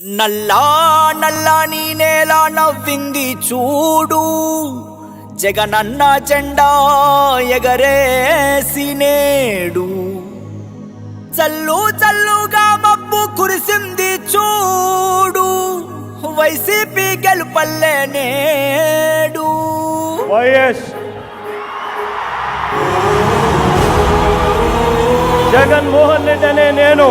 నల్లా నల్లాని నేల నవ్వింది చూడు, జగనన్న జెండా ఎగరేసి నేడు. చల్లు చల్లుగా మబ్బు కురిసింది చూడు, వైసీపీ గెలుపల్లే నేడు. వైఎస్ జగన్మోహన్ రెడ్డి అనే నేను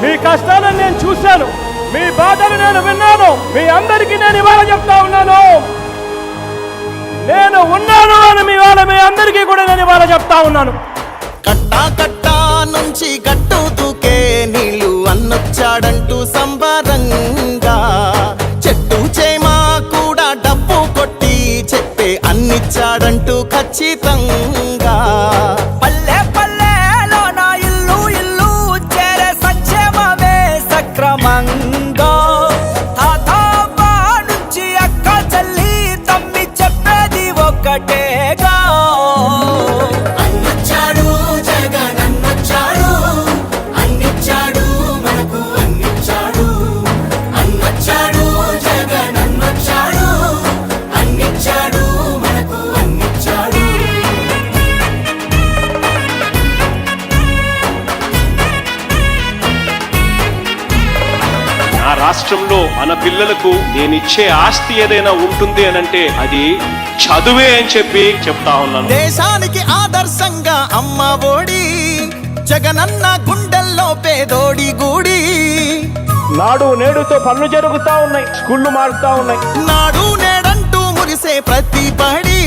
మీ కష్టాలను నేను చూశాను, మీ బాధలు నేను విన్నాను. మీ అందరికీ నేను ఇవాళ చెప్తా ఉన్నాను, నేను ఉన్నాను అని మీ అందరికీ కూడా నేను ఇవాళ చెప్తా ఉన్నాను. కట్టా కట్టా నుంచి గట్టు దూకే నీళ్ళు అన్నొచ్చాడంటూ సంబరంగా, చెట్టు చేమా కూడా డబ్బు కొట్టి చెప్పే అన్నిచ్చాడంటూ ఖచ్చితంగా. పల్లె పల్లెలో నా ఇల్లు ఇల్లు చేరే సంక్షేమమే సక్రమంగా. తాతవ్వ నుంచి అక్క చెల్లి తమ్మి చెప్పేది ఒక్కటేగా, అన్నొచ్చాడు జగన్ అన్నొచ్చాడు, అన్నిచ్చాడు మనకు అన్నిచ్చాడు. అన్నొచ్చాడు జగన్ అన్నొచ్చాడు, అన్నిచ్చాడు మనకు అన్నిచ్చాడు. నా రాష్ట్రంలో మన పిల్లలకు నేనిచ్చే ఆస్తి ఏదైనా ఉంటుంది అనంటే అది చదువే అని చెప్పి చెప్తా ఉన్నాను. దేశానికి ఆదర్శంగా అమ్మ ఒడి, జగనన్న గుండెల్లో పేదోడి గుడి. నాడు నేడుతో పనులు జరుగుతా ఉన్నాయి, స్కూళ్ళు మారుతా ఉన్నాయి. నాడు నేడంటూ మురిసే ప్రతి పడి,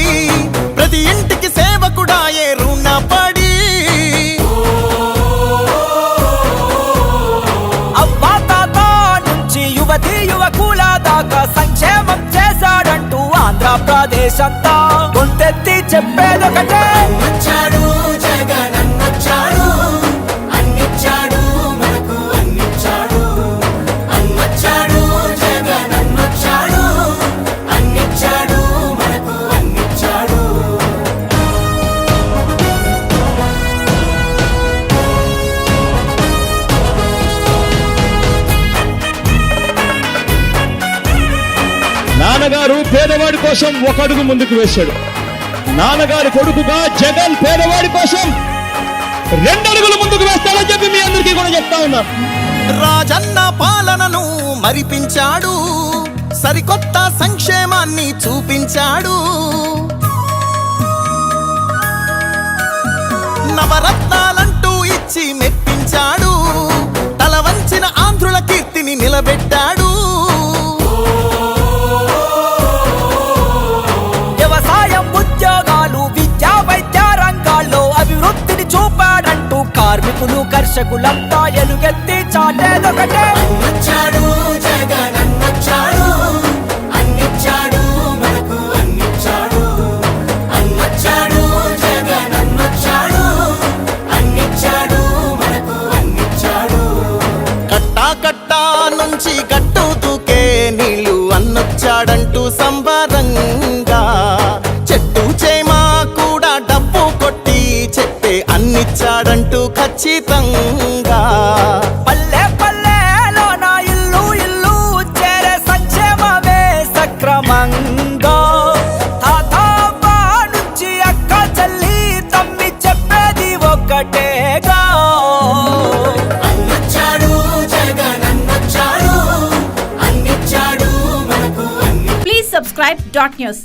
ప్రతి ఇంటికి సేవకుడా ఏ రుణపడి. అవ్వ తాత నుంచి యువతి యువకుల దాకా సంక్షేమం చేశాడంటూ ఆంధ్రప్రదేశ్ అంతా గొంతెత్తి చెప్పేదొకటే, అన్నొచ్చాడు జగన్ అన్నొచ్చాడు, అన్నిచ్చాడు మనకు అన్నిచ్చాడు. అన్నొచ్చాడు జగన్ అన్నొచ్చాడు, అన్నిచ్చాడు మనకు అన్నిచ్చాడు. నాన్నగారు పేదవాడి కోసం ఒక అడుగు ముందుకు వేశాడు. నాన్నగారి కొడుకుగా జగన్ పేదవాడి కోసం 2 అడుగులు ముందుకు వేస్తాడని చెప్పి మీ అందరికీ కూడా చెప్తా ఉన్నాను. రాజన్న పాలనను మరిపించాడు, సరికొత్త సంక్షేమాన్ని చూపించాడు. నవరత్నాలంటూ ఇచ్చి మెప్పించాడు, తల వంచిన ఆంధ్రుల కీర్తిని నిలబెట్టాడు. వ్యవసాయం ఉద్యోగాలు విద్యా వైద్య రంగాల్లో అభివృద్ధిని చూపాడంటూ కార్మికులు కర్షకులంతా ఎలుగెత్తి చాటేదొకటే, అన్నొచ్చాడు జగన్ అన్నొచ్చాడు, అన్నిచ్చాడు మనకు అన్నిచ్చాడు. అన్నొచ్చాడు జగన్ అన్నొచ్చాడు, అన్నిచ్చాడు మనకు అన్నిచ్చాడు. కట్టా కట్టా నుంచి గట్టు దూకే నీళ్ళు అన్నొచ్చాడంటూ సంబరంగా, చెట్టు చేమా కూడా డబ్బు కొట్టి చెప్పే అన్నిచ్చాడంటూ ఖచ్చితంగా. పల్లె పల్లెలో నా ఇల్లు ఇల్లు చేరే సంక్షేమమే సక్రమంగా. తాతవ్వ నుంచి అక్క చెల్లి తమ్మి చెప్పేది ఒక్కటేగా, అన్నొచ్చాడు జగన్ అన్నొచ్చాడు, అన్నిచ్చాడు మనకు అన్ని. Please subscribe Dot News.